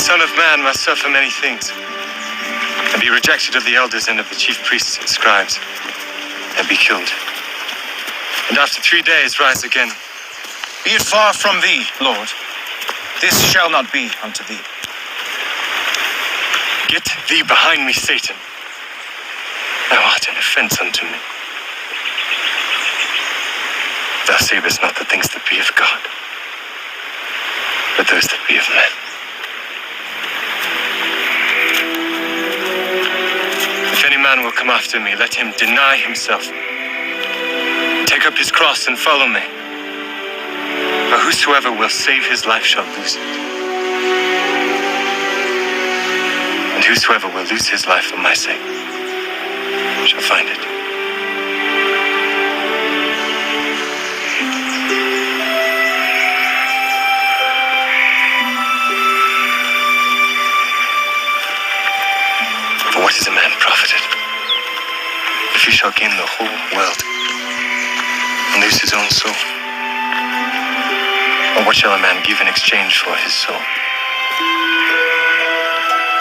Son of Man must suffer many things, and be rejected of the elders and of the chief priests and scribes, and be killed. And after 3 days rise again. Be it far from thee, Lord. This shall not be unto thee. Get thee behind me, Satan. Thou art an offense unto me. Thou savest not the things that be of God, but those that be of men. If any man will come after me, let him deny himself, take up his cross and follow me. For whosoever will save his life shall lose it, and whosoever will lose his life for my sake shall find it. For what is a man profited, if he shall gain the whole world and lose his own soul? Or what shall a man give in exchange for his soul?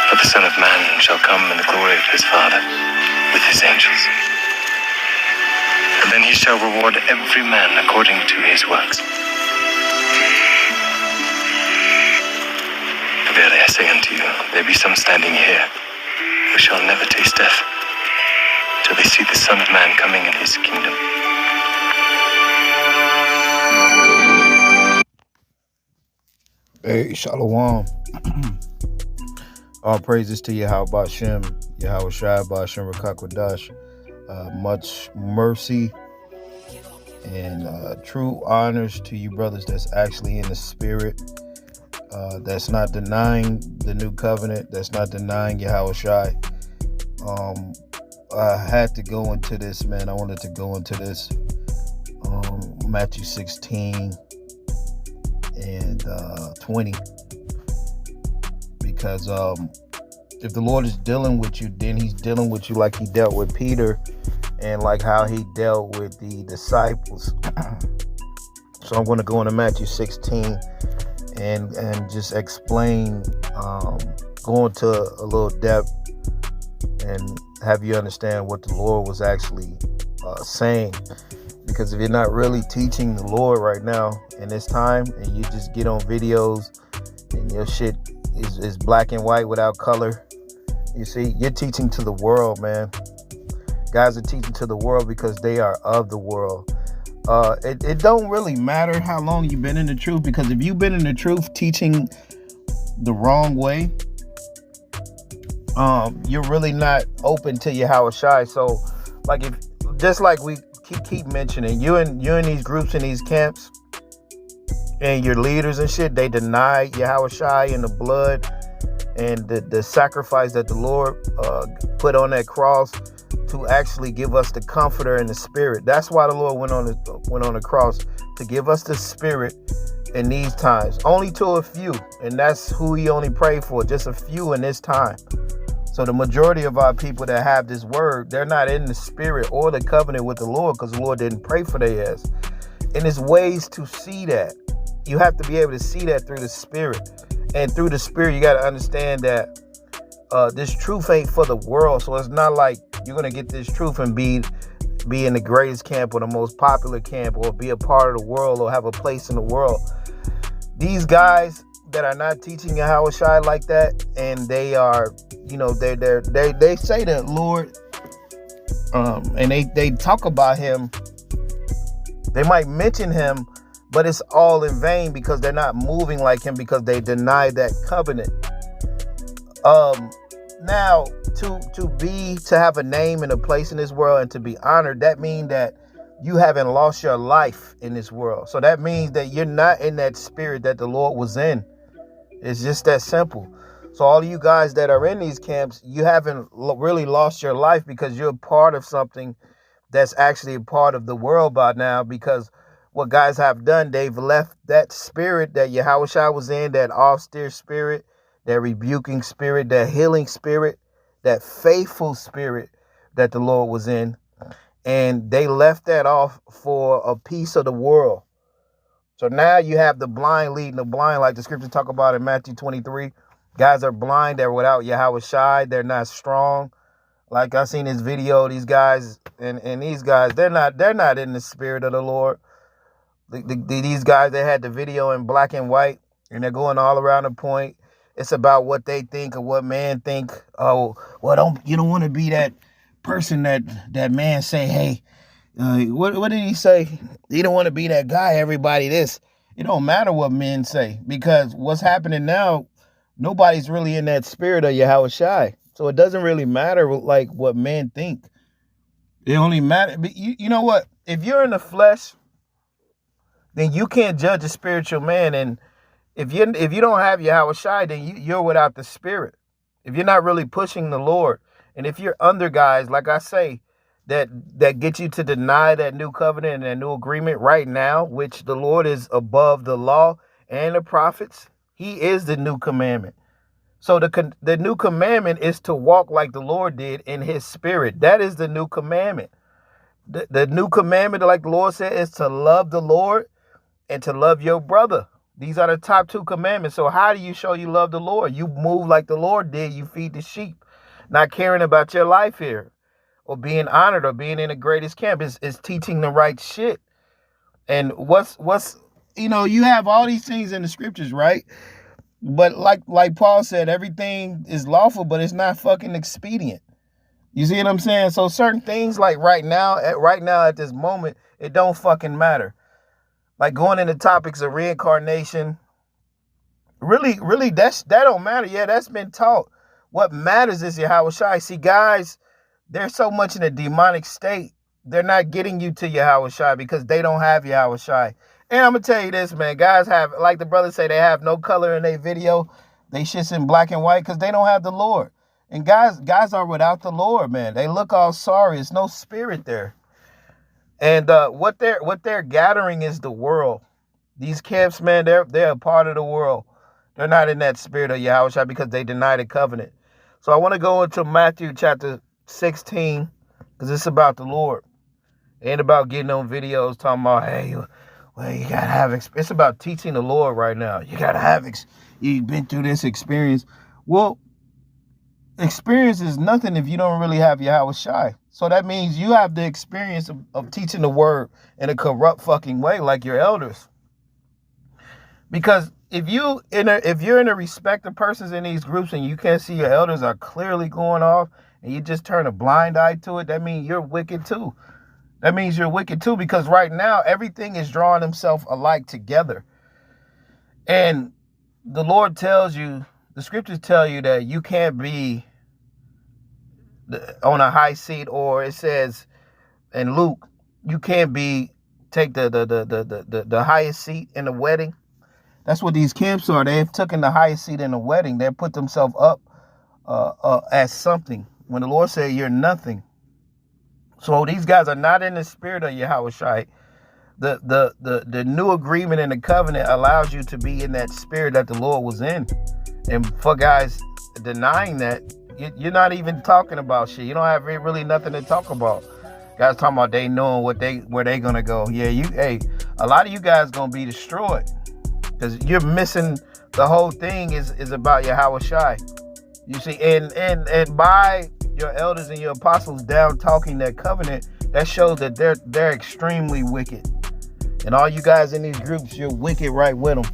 For the Son of Man shall come in the glory of his Father with his angels. And then he shall reward every man according to his works. Verily I say unto you, there be some standing here who shall never taste death, till they see the Son of Man coming in his kingdom. Hey, Shalom. All praises to Yahawashi, Yahawashi, Ba'ashem Rakakwadash. Much mercy and true honors to you brothers that's actually in the spirit. That's not denying the new covenant. That's not denying Yahawashi. I had to go into this, man. I wanted to go into this. Matthew 16 and 20, because if the Lord is dealing with you, then he's dealing with you like he dealt with Peter and like how he dealt with the disciples. So I'm going to go into Matthew 16 and just explain, go into a little depth and have you understand what the Lord was actually saying. Because if you're not really teaching the Lord right now in this time, and you just get on videos and your shit is black and white without color, you see, you're teaching to the world, man. Guys are teaching to the world because they are of the world. It don't really matter how long you've been in the truth, because if you've been in the truth teaching the wrong way, you're really not open to Yahawashi. So, like, if just like we keep mentioning, you in these groups in these camps, and your leaders and shit, they deny Yahawashi and the blood and the sacrifice that the Lord put on that cross to actually give us the comforter and the spirit. That's why the Lord went on the cross, to give us the spirit in these times. Only to a few, and that's who he only prayed for, just a few in this time. So the majority of our people that have this word, they're not in the spirit or the covenant with the Lord, because the Lord didn't pray for their ass. And there's ways to see that. You have to be able to see that through the spirit. And through the spirit, you got to understand that this truth ain't for the world. So it's not like you're going to get this truth and be in the greatest camp or the most popular camp or be a part of the world or have a place in the world. These guys that are not teaching Yahawashi like that, and they are, they say that Lord, and they talk about him. They might mention him, but it's all in vain because they're not moving like him, because they deny that covenant. Now to have a name and a place in this world and to be honored, that means that you haven't lost your life in this world. So that means that you're not in that spirit that the Lord was in. It's just that simple. So all of you guys that are in these camps, you haven't really lost your life, because you're part of something that's actually a part of the world by now. Because what guys have done, they've left that spirit that Yahawashi was in, that austere spirit, that rebuking spirit, that healing spirit, that faithful spirit that the Lord was in. And they left that off for a piece of the world. So now you have the blind leading the blind, like the scripture talk about in Matthew 23. Guys are blind. They're without Yahawashi. They're not strong. Like I seen this video, these guys and these guys, they're not in the spirit of the Lord. These guys, they had the video in black and white, and they're going all around the point. It's about what they think or what man think. Oh, well, you don't want to be that person that man say, hey, what did he say? You don't want to be that guy. Everybody this. It don't matter what men say, because what's happening now, nobody's really in that spirit of Yahawashi. So it doesn't really matter like what men think. It only matters. You know what? If you're in the flesh, then you can't judge a spiritual man. And if you don't have Yahawashi, then you're without the spirit. If you're not really pushing the Lord, and if you're under guys, like I say, that get you to deny that new covenant and that new agreement right now, which the Lord is above the law and the prophets. He is the new commandment. So the new commandment is to walk like the Lord did in his spirit. That is the new commandment. The new commandment, like the Lord said, is to love the Lord and to love your brother. These are the top two commandments. So how do you show you love the Lord? You move like the Lord did. You feed the sheep, not caring about your life here or being honored or being in the greatest camp. Is teaching the right shit. And what's you have all these things in the scriptures, right? But like Paul said, everything is lawful, but it's not fucking expedient. You see what I'm saying? So certain things, like right now at this moment, it don't fucking matter. Like going into topics of reincarnation, really, that don't matter. Yeah, that's been taught. What matters is Yahawashi. See, guys, they're so much in a demonic state, they're not getting you to Yahawashi because they don't have Yahawashi. And I'm going to tell you this, man. Guys have, like the brothers say, they have no color in their video. They shit's in black and white because they don't have the Lord. And guys are without the Lord, man. They look all sorry. There's no spirit there. And what they're gathering is the world. These camps, man, they're a part of the world. They're not in that spirit of Yahawashi because they deny the covenant. So I want to go into Matthew chapter 16 because it's about the Lord. It ain't about getting on videos talking about, hey, well, you got to have it's about teaching the Lord right now. You got to have you've been through this experience. Well, experience is nothing if you don't really have Yahawashi. So that means you have the experience of teaching the word in a corrupt fucking way, like your elders. Because if you're in a respect of persons in these groups and you can't see your elders are clearly going off and you just turn a blind eye to it, that means you're wicked too. That means you're wicked too, because right now everything is drawing himself alike together. And the Lord tells you, the scriptures tell you that you can't be on a high seat, or it says in Luke, you can't take the highest seat in the wedding. That's what these camps are. They've taken the highest seat in the wedding. They put themselves up as something when the Lord said you're nothing. So these guys are not in the spirit of Yahawashi. The new agreement and the covenant allows you to be in that spirit that the Lord was in. And for guys denying that, you're not even talking about shit. You don't have really nothing to talk about. Guys talking about they knowing where they gonna go. Yeah, a lot of you guys gonna be destroyed because you're missing the whole thing is about Yahawashi. You see, and by your elders and your apostles down talking that covenant, that shows that they're extremely wicked. And all you guys in these groups, you're wicked right with them.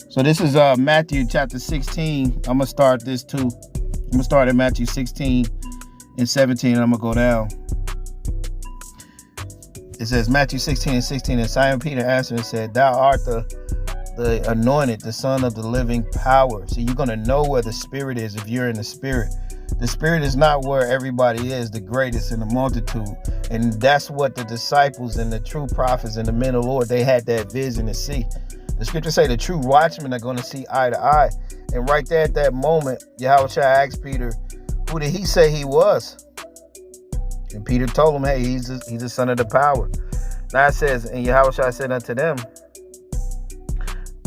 So this is Matthew chapter 16. I'm gonna start this too. I'm gonna start at Matthew 16 and 17, and I'm gonna go down. It says Matthew 16 and 16, and Simon Peter answered and said, "Thou art the anointed, the Son of the living power." So you're gonna know where the Spirit is if you're in the Spirit. The Spirit is not where everybody is, the greatest in the multitude. And that's what the disciples and the true prophets and the men of the Lord, they had that vision to see. The scriptures say the true watchmen are going to see eye to eye. And right there at that moment, Yahawashi asked Peter, who did he say he was? And Peter told him, hey, he's the son of the power. Now it says, and Yahawashi said unto them,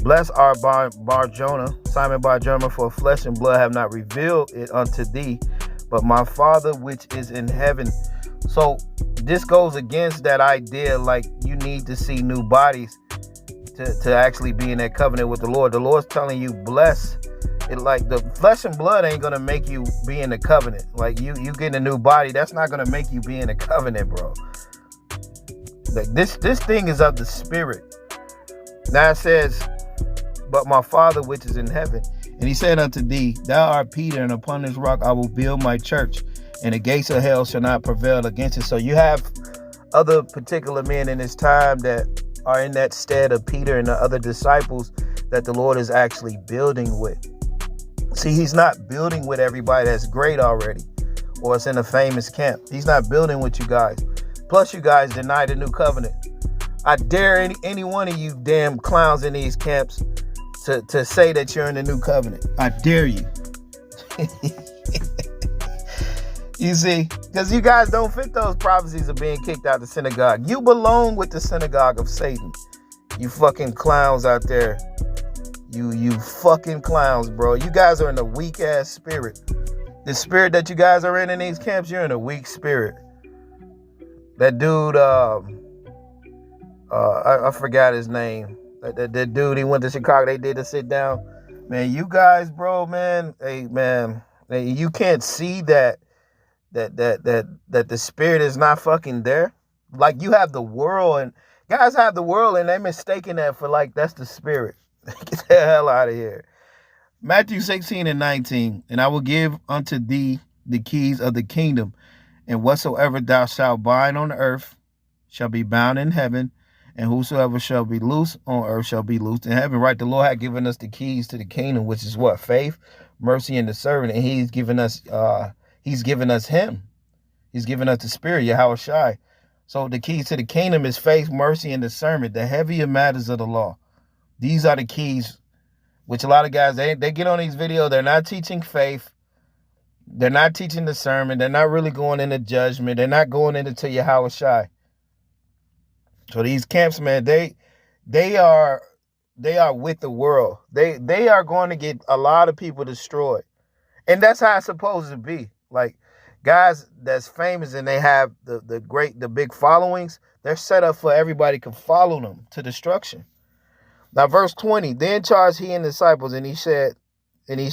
blessed art Bar-Jonah, Simon Bar-Jonah, for flesh and blood have not revealed it unto thee, but my Father which is in heaven. So this goes against that idea like you need to see new bodies to actually be in that covenant with the Lord. The Lord's telling you blessed It like the flesh and blood ain't gonna make you be in the covenant. Like you getting a new body, that's not gonna make you be in the covenant, bro. Like this thing is of the spirit. Now it says, but my Father which is in heaven, and he said unto thee, thou art Peter, and upon this rock I will build my church, and the gates of hell shall not prevail against it. So you have other particular men in this time that are in that stead of Peter and the other disciples that the Lord is actually building with. See, he's not building with everybody that's great already, or it's in a famous camp. He's not building with you guys. Plus, you guys deny the new covenant. I dare any one of you damn clowns in these camps to say that you're in the new covenant. I dare you. You see, because you guys don't fit those prophecies of being kicked out of the synagogue. You belong with the synagogue of Satan. You fucking clowns out there. You fucking clowns, bro. You guys are in a weak ass spirit. The spirit that you guys are in these camps, you're in a weak spirit. That dude, I forgot his name. That dude, he went to Chicago. They did a sit down. Man, you guys, bro, man. Hey, man, you can't see that the spirit is not fucking there. Like you have the world, and guys have the world, and they're mistaking that for like that's the spirit. Get the hell out of here. Matthew 16:19, and I will give unto thee the keys of the kingdom, and whatsoever thou shalt bind on earth shall be bound in heaven, and whosoever shall be loose on earth shall be loosed in heaven. Right? The Lord had given us the keys to the kingdom, which is what? Faith, mercy, and discernment. And he's given us him. He's given us the spirit, Yahawashi. So the keys to the kingdom is faith, mercy, and discernment, the heavier matters of the law. These are the keys, which a lot of guys, they get on these videos, they're not teaching faith, they're not teaching discernment, they're not really going into judgment, they're not going into Yahawashi. So these camps, man, they are with the world. They are going to get a lot of people destroyed. And that's how it's supposed to be. Like guys that's famous and they have the big followings, they're set up for everybody can follow them to destruction. Now, verse 20, then charged he and the disciples, and he said, and they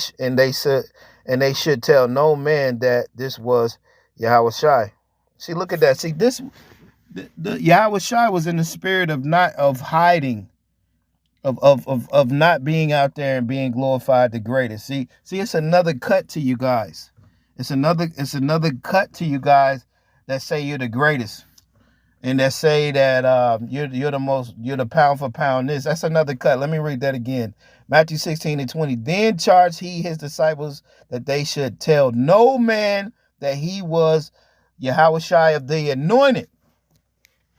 they should tell no man that this was Yahawashi. See, look at that. See, the Yahawashi was in the spirit of hiding, of not being out there and being glorified the greatest. See, it's another cut to you guys. It's another cut to you guys that say you're the greatest. And that say that you're the pound for pound this. That's another cut. Let me read that again. Matthew 16:20. Then charged he his disciples that they should tell no man that he was Yahawashi of the anointed.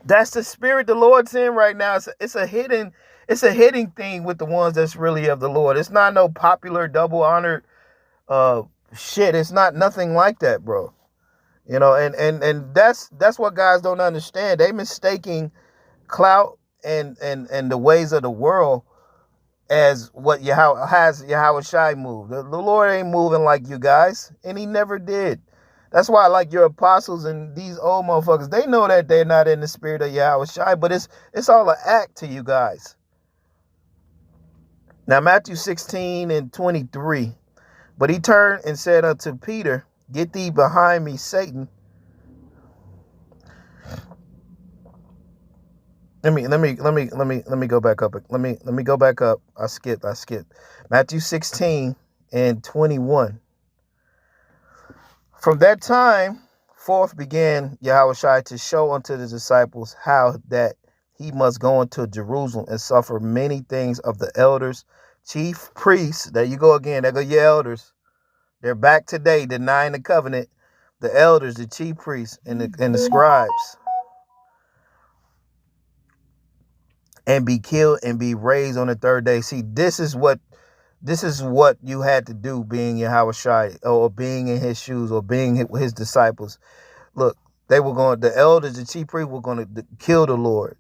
That's the spirit the Lord's in right now. It's a hidden thing with the ones that's really of the Lord. It's not no popular double honored shit. It's not nothing like that, bro. You know, and that's what guys don't understand. They mistaking clout and the ways of the world as what Yahawashi moved. The Lord ain't moving like you guys, and he never did. That's why, like, your apostles and these old motherfuckers, they know that they're not in the spirit of Yahawashi, but it's all an act to you guys. Now, Matthew 16:23. But he turned and said unto Peter, get thee behind me, Satan. Let me go back up. Let me go back up. I skipped. Matthew 16:21. From that time forth began Yahawashi to show unto the disciples how that he must go into Jerusalem and suffer many things of the elders, chief priests. There you go again. There go your elders. They're back today denying the covenant. The elders, the chief priests, and the scribes. And be killed and be raised on the third day. See, this is what you had to do being Yahawashi, or being in his shoes, or being his disciples. Look, the elders, the chief priests were going to kill the Lord.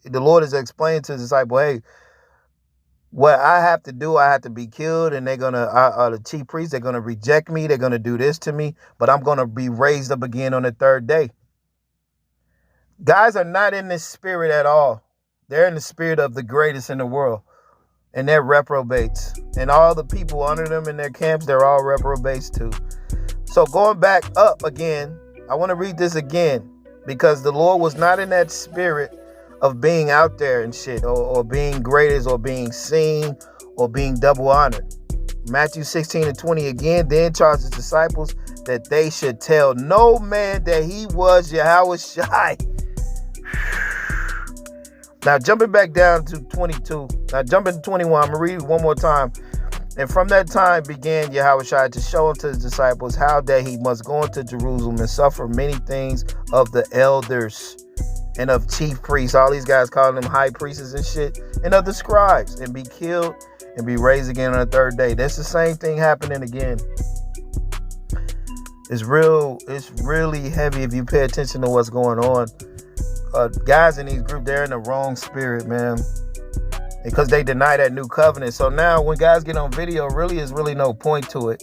The Lord is explaining to the disciple, hey, what I have to do, I have to be killed, and the chief priests, they're gonna reject me, they're gonna do this to me, but I'm gonna be raised up again on the third day. Guys are not in this spirit at all. They're in the spirit of the greatest in the world. and they're reprobates. And all the people under them in their camps, they're all reprobates too. So going back up again, I want to read this again, because the Lord was not in that spirit of being out there and shit, or being greatest, or being seen, or being double honored. Matthew 16:20 again, then charged his disciples that they should tell no man that he was Yahawashi. Now jumping back down to 22, now jumping to 21, I'm going to read it one more time. And from that time began Yahawashi to show unto his disciples how that he must go into Jerusalem and suffer many things of the elders and of chief priests, all these guys calling them high priests and shit, and of the scribes, and be killed and be raised again on the third day. That's the same thing happening again. It's really heavy if you pay attention to what's going on. Guys in these groups, they're in the wrong spirit, man, because they deny that new covenant. So now when guys get on video, is really no point to it.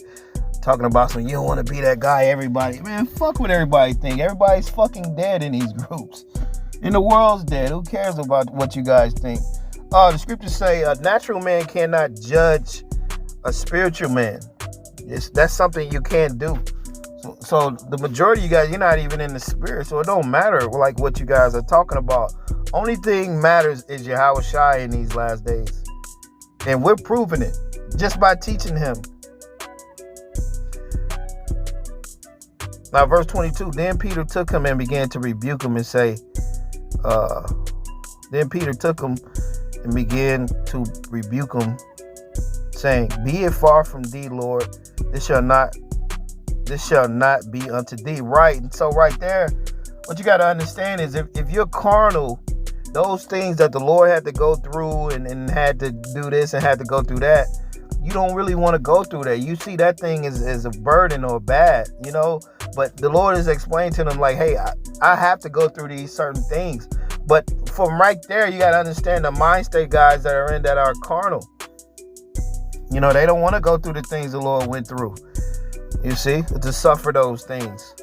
Talking about some, you don't want to be that guy, everybody. Man, fuck what everybody think. Everybody's fucking dead in these groups. And the world's dead. Who cares about what you guys think? The scriptures say a natural man cannot judge a spiritual man. That's something you can't do. So the majority of you guys, you're not even in the spirit, so it don't matter like what you guys are talking about. Only thing matters is Yahawashi in these last days. And we're proving it just by teaching him. Now verse 22, then Peter took him and began to rebuke him and say, saying, be it far from thee, Lord, this shall not be unto thee. Right. And so right there, what you got to understand is if you're carnal, those things that the Lord had to go through and had to do this and had to go through that, you don't really want to go through that. You see that thing as a burden or bad, you know, but the Lord is explaining to them like, hey, I have to go through these certain things. But from right there, you got to understand the mind state guys that are in that are carnal. You know, they don't want to go through the things the Lord went through. You see, to suffer those things.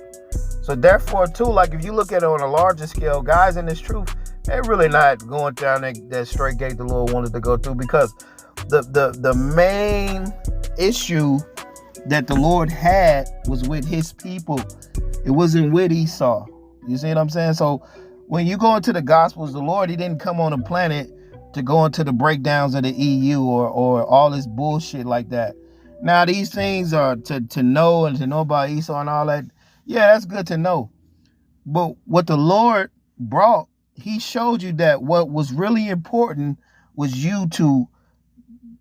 So therefore, too, like if you look at it on a larger scale, guys in this truth, they're really not going down that straight gate the Lord wanted to go through, because the main issue that the Lord had was with his people. It wasn't with Esau. You see what I'm saying? So when you go into the Gospels, the Lord, he didn't come on the planet to go into the breakdowns of the EU or all this bullshit like that. Now, these things are to know and to know about Esau and all that. Yeah, that's good to know. But what the Lord brought, he showed you that what was really important was you to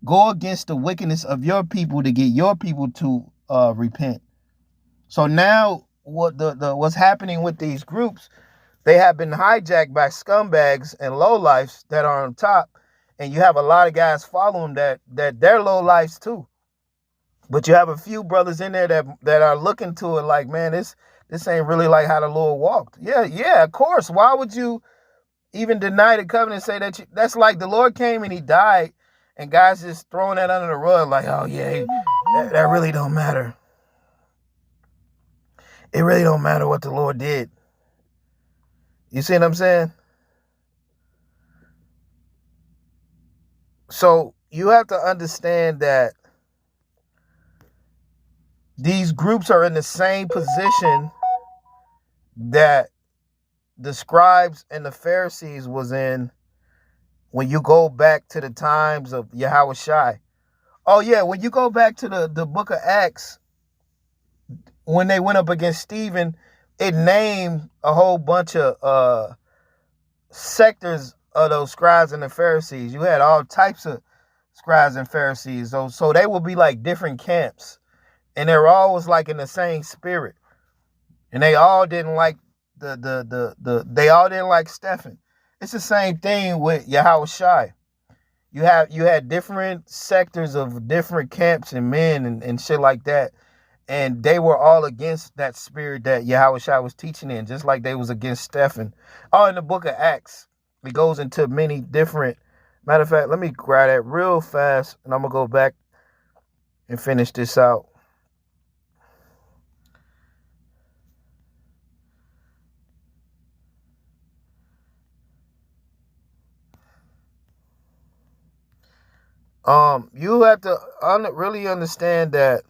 go against the wickedness of your people to get your people to repent. So now what's happening with these groups, they have been hijacked by scumbags and lowlifes that are on top. And you have a lot of guys following that they're lowlifes too. But you have a few brothers in there that are looking to it like, man, this ain't really like how the Lord walked. Yeah, of course. Why would you even deny the covenant and say that's like the Lord came and he died and guys just throwing that under the rug like, oh yeah, that really don't matter. It really don't matter what the Lord did. You see what I'm saying? So you have to understand that these groups are in the same position that the scribes and the Pharisees was in when you go back to the times of Yahawashi. Oh yeah, when you go back to the book of Acts, when they went up against Stephen, it named a whole bunch of sectors of those scribes and the Pharisees. You had all types of scribes and Pharisees. So they would be like different camps. And they're always like in the same spirit. And they all didn't like they all didn't like Stephen. It's the same thing with Yahawashi. You had different sectors of different camps and men and shit like that. And they were all against that spirit that Yahawashi was teaching in, just like they was against Stephen. Oh, in the book of Acts, it goes into many different. Matter of fact, let me grab that real fast, and I'm gonna go back and finish this out. You have to really understand that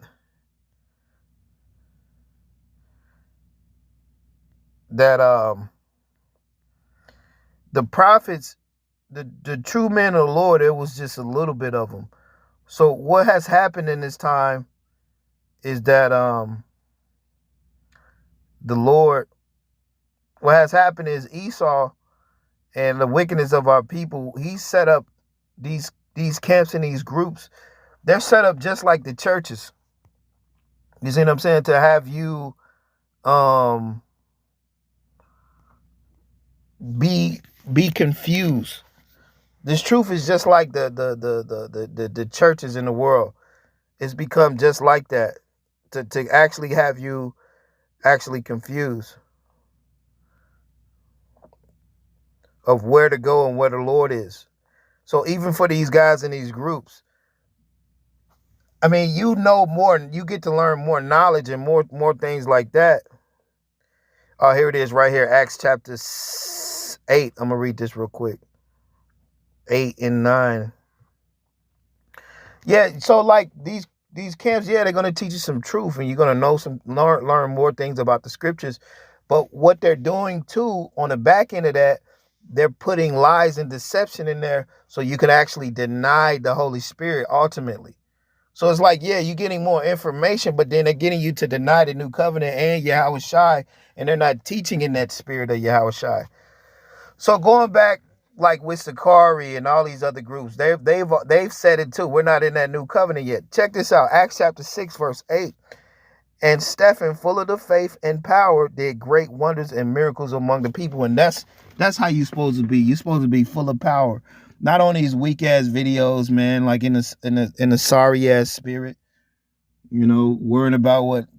the prophets, the true men of the Lord, it was just a little bit of them. So what has happened in this time is that the Lord, what has happened is Esau and the wickedness of our people, he set up these camps and these groups. They're set up just like the churches. You see what I'm saying? To have you be confused. This truth is just like the churches in the world. It's become just like that. To actually have you actually confused of where to go and where the Lord is. So even for these guys in these groups, I mean, you know more, you get to learn more knowledge and more things like that. Oh, here it is right here, Acts chapter 8. I'm going to read this real quick. 8 and 9. Yeah, so like these camps, yeah, they're going to teach you some truth and you're going to know learn more things about the scriptures. But what they're doing too on the back end of that, they're putting lies and deception in there so you can actually deny the Holy Spirit ultimately. So it's like, yeah, you're getting more information, but then they're getting you to deny the new covenant and Yahawashi, and they're not teaching in that spirit of Yahawashi. So going back, like with Sakari and all these other groups, they've said it too. We're not in that new covenant yet. Check this out, Acts chapter 6, verse 8. And Stephen, full of the faith and power, did great wonders and miracles among the people. And that's how you're supposed to be. You're supposed to be full of power. Not on these weak ass videos, man, like in a sorry ass spirit, you know,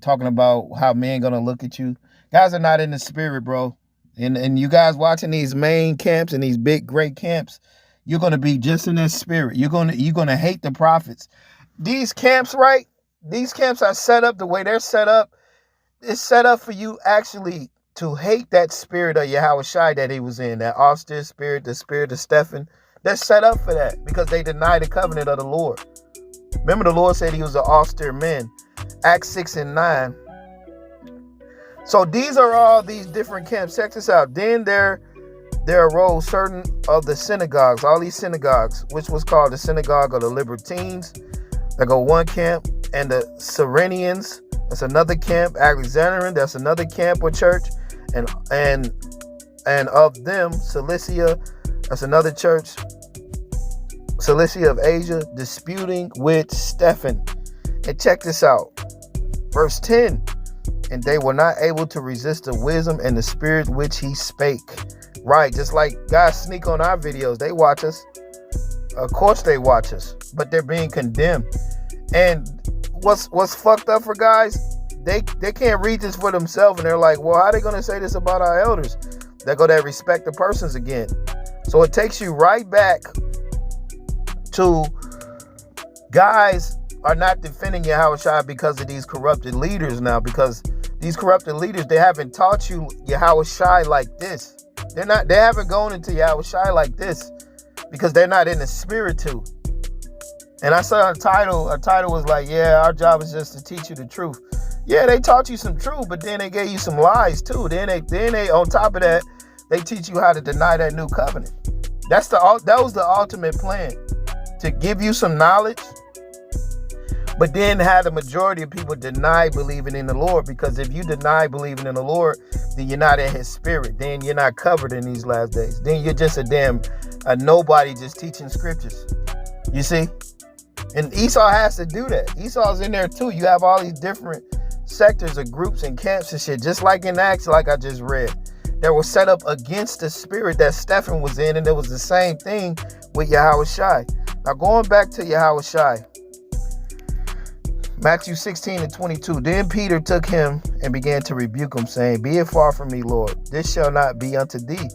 talking about how men gonna look at you. Guys are not in the spirit, bro. And you guys watching these main camps and these big great camps, you're gonna be just in that spirit. You're gonna hate the prophets. These camps, right? These camps are set up the way they're set up. It's set up for you actually to hate that spirit of Yahawashi that he was in, that austere spirit, the spirit of Stephen. They're set up for that because they deny the covenant of the Lord. Remember, the Lord said he was an austere man. Acts 6 and 9. So these are all these different camps. Check this out. Then there arose certain of the synagogues, all these synagogues, which was called the synagogue of the Libertines. They go one camp. And the Cyrenians, that's another camp. Alexandrian, that's another camp or church. And of them, Cilicia, that's another church. Cilicia of Asia, disputing with Stephen. And check this out. Verse 10. And they were not able to resist the wisdom and the spirit which he spake. Right, just like guys sneak on our videos. They watch us. Of course they watch us. But they're being condemned. And what's fucked up for guys, they can't read this for themselves. And they're like, well, how are they going to say this about our elders? They go to respect the persons again. So it takes you right back to guys are not defending Yahawashi because of these corrupted leaders now, because these corrupted leaders, they haven't taught you Yahawashi like this. They haven't gone into Yahawashi like this because they're not in the spirit too. And I saw a title was like, yeah, our job is just to teach you the truth. Yeah, they taught you some truth, but then they gave you some lies too. Then they on top of that, they teach you how to deny that new covenant. That was the ultimate plan, to give you some knowledge, but then have the majority of people deny believing in the Lord. Because if you deny believing in the Lord, then you're not in his spirit. Then you're not covered in these last days. Then you're just a nobody just teaching scriptures. You see? And Esau has to do that. Esau's in there too. You have all these different sectors of groups and camps and shit, just like in Acts, like I just read, that were set up against the spirit that Stephen was in. And it was the same thing with Yahawashi. Now going back to Yahawashi, Matthew 16 and 22. Then Peter took him and began to rebuke him, saying, be it far from me, Lord. This shall not be unto thee.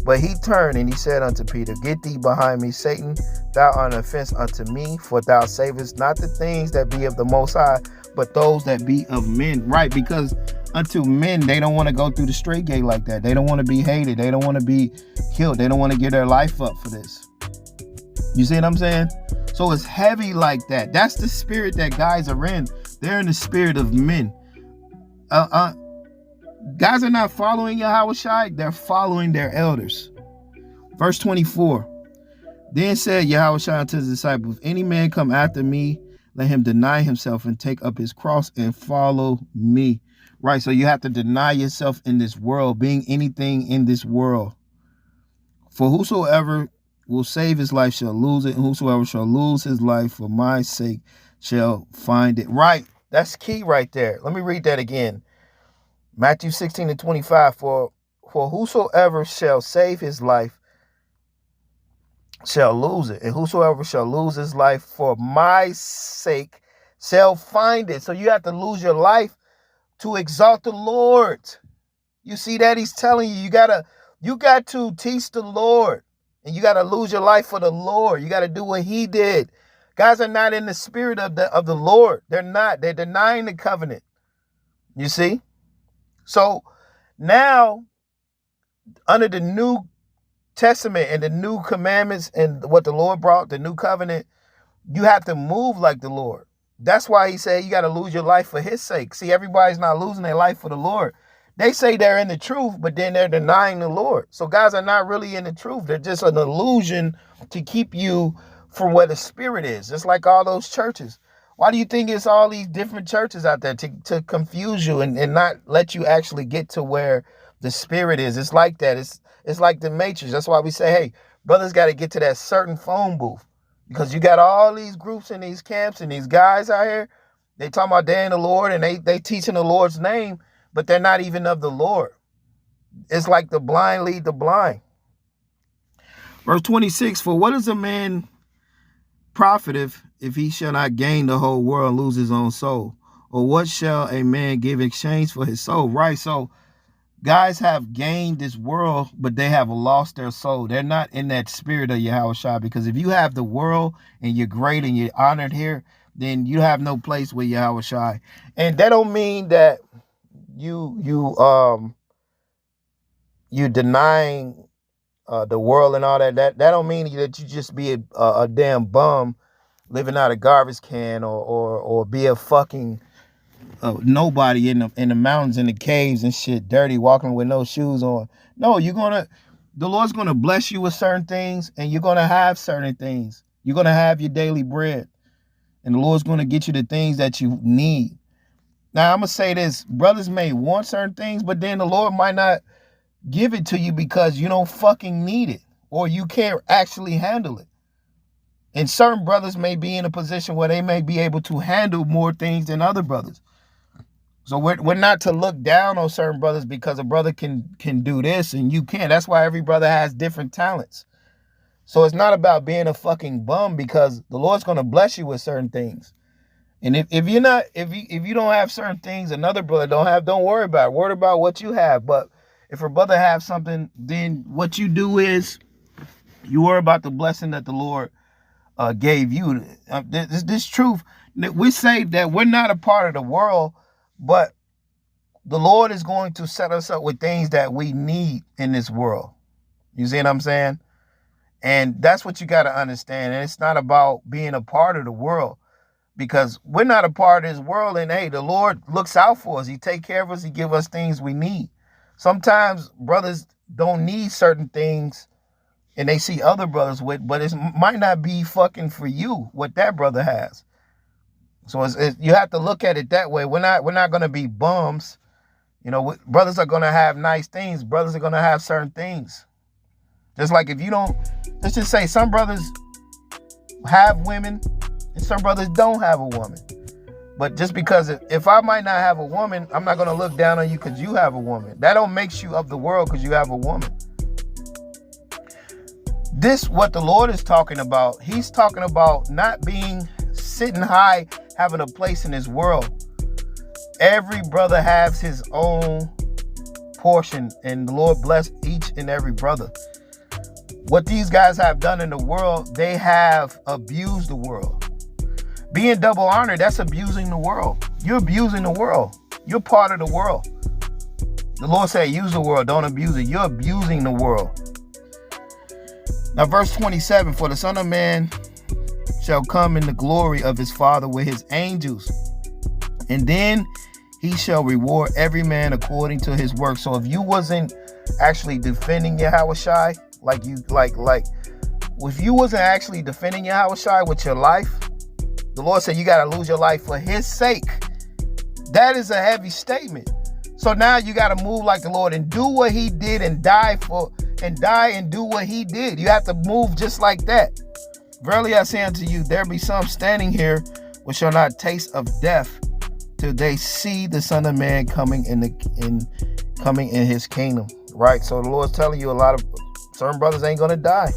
But he turned and he said unto Peter, get thee behind me, Satan. Thou art an offense unto me, for thou savest not the things that be of the Most High, but those that be of men. Right, because unto men, they don't want to go through the straight gate like that. They don't want to be hated. They don't want to be killed. They don't want to give their life up for this. You see what I'm saying? So So it's heavy like that. That's the spirit that guys are in. They're in the spirit of men. Guys are not following Yahawashi. They're following their elders. Verse 24. Then said Yahawashi unto his disciples, if any man come after me, let him deny himself and take up his cross and follow me. Right, so you have to deny yourself in this world, being anything in this world. For whosoever will save his life shall lose it, and whosoever shall lose his life for my sake shall find it. Right, that's key right there. Let me read that again. Matthew 16:25. For whosoever shall save his life shall lose it, and whosoever shall lose his life for my sake shall find it. So you have to lose your life to exalt the Lord. You see that? He's telling you, you got to teach the Lord, and you got to lose your life for the Lord. You got to do what he did. Guys are not in the spirit of the Lord. They're not. They're denying the covenant. You see? So now, under the new Testament and the new commandments and what the Lord brought, the new covenant, you have to move like the Lord. That's why he said you got to lose your life for his sake. See, everybody's not losing their life for the Lord. They say they're in the truth, but then they're denying the Lord. So guys are not really in the truth. They're just an illusion to keep you from where the spirit is. Just like all those churches. Why do you think it's all these different churches out there? To confuse you and not let you actually get to where the spirit is. It's like that. It's like the Matrix. That's why we say, hey, brothers got to get to that certain phone booth. Because you got all these groups in these camps and these guys out here. They talking about they in the Lord and they teaching the Lord's name, but they're not even of the Lord. It's like the blind lead the blind. Verse 26, for what is a man profiteth if he shall not gain the whole world and lose his own soul? Or what shall a man give in exchange for his soul? Right, so guys have gained this world, but they have lost their soul. They're not in that spirit of Yahawashi, because if you have the world and you're great and you're honored here, then you have no place with Yahawashi. And that don't mean that you denying the world and all that. That don't mean that you just be a damn bum living out a garbage can or be a fucking nobody in the mountains and the caves and shit, dirty, walking with no shoes on. No, the Lord's gonna bless you with certain things, and you're gonna have certain things. You're gonna have your daily bread, and the Lord's gonna get you the things that you need. Now I'm gonna say this: brothers may want certain things, but then the Lord might not give it to you because you don't fucking need it, or you can't actually handle it. And certain brothers may be in a position where they may be able to handle more things than other brothers. So we're not to look down on certain brothers because a brother can do this and you can't. That's why every brother has different talents. So it's not about being a fucking bum, because the Lord's going to bless you with certain things. And if you don't have certain things another brother don't worry about it. Worry about what you have. But if a brother has something, then what you do is you worry about the blessing that the Lord gave you. This truth, we say that we're not a part of the world, but the Lord is going to set us up with things that we need in this world. You see what I'm saying? And that's what you got to understand. And it's not about being a part of the world, because we're not a part of this world. And hey, the Lord looks out for us. He take care of us. He give us things we need. Sometimes brothers don't need certain things and they see other brothers with, but it might not be fucking for you what that brother has. So you have to look at it that way. We're not going to be bums. You know, brothers are going to have nice things. Brothers are going to have certain things. Just like if you don't, let's just say some brothers have women and some brothers don't have a woman. But just because if I might not have a woman, I'm not going to look down on you because you have a woman. That don't make you of the world because you have a woman. This, what the Lord is talking about, he's talking about not being sitting high, having a place in this world. Every brother has his own portion, and the Lord bless each and every brother. What these guys have done in the world, they have abused the world. Being double honored, that's abusing the world. You're abusing the world. You're part of the world. The Lord said, use the world, don't abuse it. You're abusing the world. Now, verse 27, for the Son of Man shall come in the glory of his Father with his angels. And then he shall reward every man according to his work. So if you wasn't actually defending Yahawashi, if you wasn't actually defending Yahawashi with your life, the Lord said you got to lose your life for his sake. That is a heavy statement. So now you got to move like the Lord and do what he did and die and do what he did. You have to move just like that. Verily I say unto you, there be some standing here which shall not taste of death till they see the Son of Man coming in his kingdom. Right? So the Lord's telling you a lot of certain brothers ain't gonna die.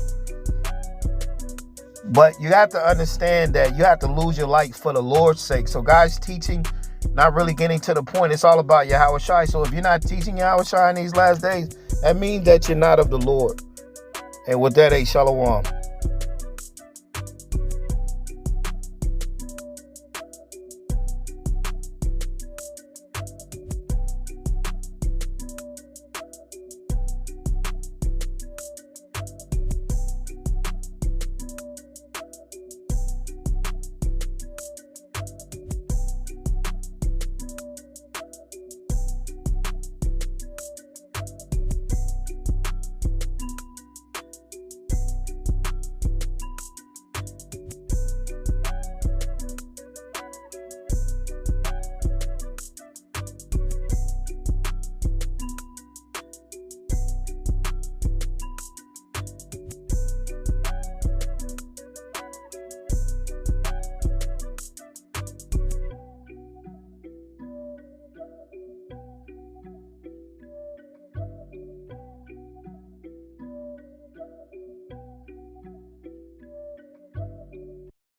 But you have to understand that you have to lose your life for the Lord's sake. So guys teaching, not really getting to the point. It's all about Yahawashi. So if you're not teaching Yahawashi in these last days, that means that you're not of the Lord. And with that, shalom.